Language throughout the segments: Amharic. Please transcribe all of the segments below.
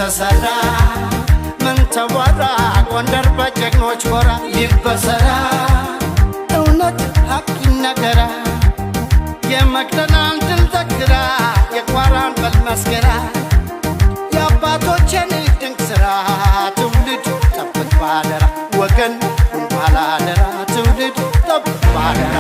ተሰራ ምን ተወራ ጎንደር በጀግኖች ወራ ይበሰራ እውነት ሀቅ ይነገራ የመቅደላን ድል ዘክራ የቋራን በልመስገራ የአባቶችን ድንቅ ሥራ ትውልድ ጠብቅ ባደራ ወገን ሁን ባላደራ ትውልድ ጠብቅ ባደራ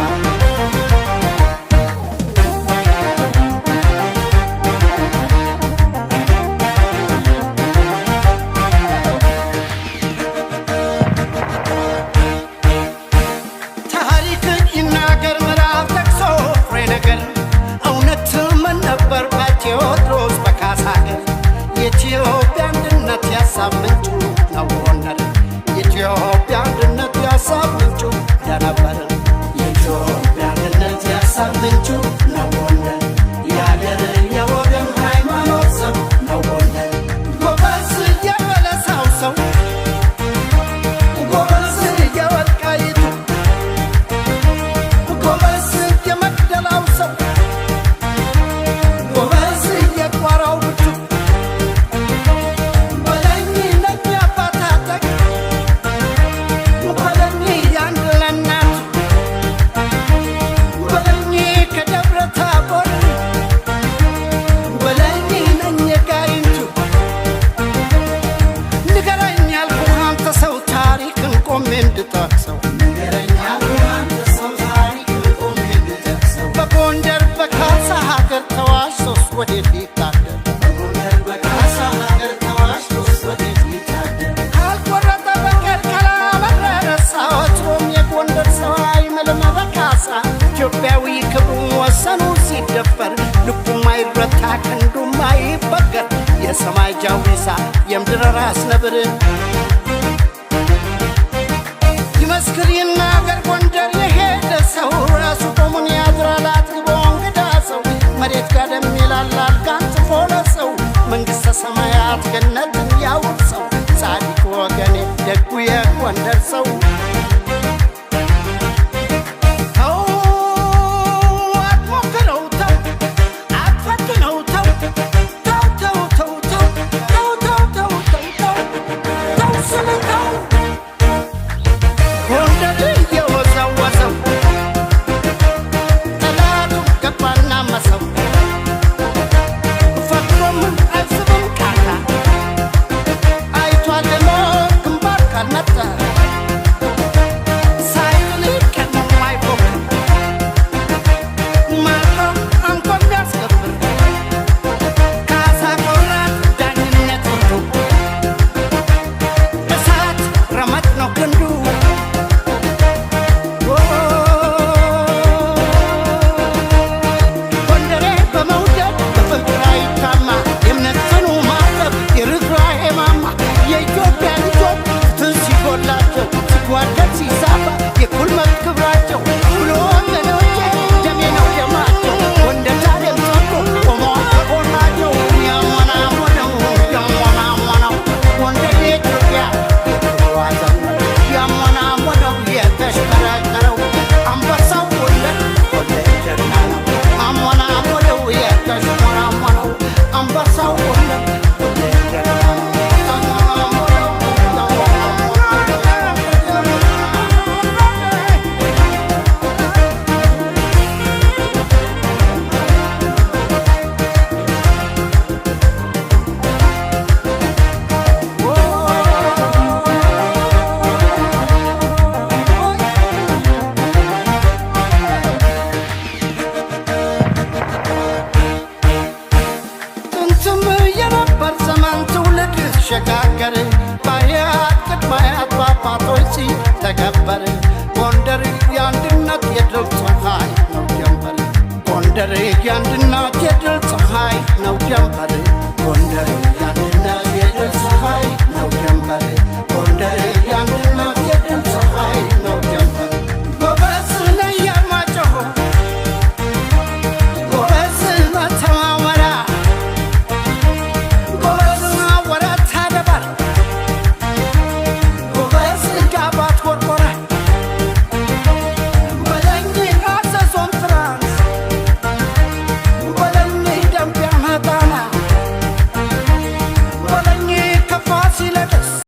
የኢትዮጵያ አንድነት ያሳብ ምንጩ ነው ጎንደር የኢትዮጵያ አንድነት ያሳብ ምንጩ እንደነበር የኢትዮጵያ አንድነት ያሳብ ምንጩ ነው ጎንደር የአገር የወገን ሃይማኖት ሰው ነው ጎንደር ጎበዝ የበለሳው ሰው ጎበዝ የወልቃይቱ ጎበዝ የመቅደላው ሰው ጎበዝ የቋራው በጎንደር በካሳ ሀገር ተዋሽ ሶስት ወዴት ሊታደር በጎንደር በካሳ ሀገር ተዋሽ ሶስት ወዴት ሊታደር ካልቆረጠ በቀር ካላመረረ ወትሮም የጎንደር ሰው አይምልም በካሳ ኢትዮጵያዊ ክብሩን ወሰኑ ሲደፈር ልቡም አይረታ ክንዱም አይበገር የሰማይ ጃዊሳ የምድር ራስ ነብር ይመስክር ይናገር ጎንደር የሄደ ሰው ራሱ ቆሙን ያድራል አጥግቦ እንግዳ ሰው መሬት ጋደም ይላል አልጋን ጽፎ ለሰው መንግሥተ ሰማያት ገነትን ያውርሰው ጻድቅ ወገኔ ደጉ የጎንደር ሰው ሸጋገር ባያት ቅድማያት ባባቶች ተከበር ጎንደር የአንድነት የድል ፀሐይ ነው ጀንበር ጎንደር የአንድነት የድል ፀሐይ ነው ጀንበር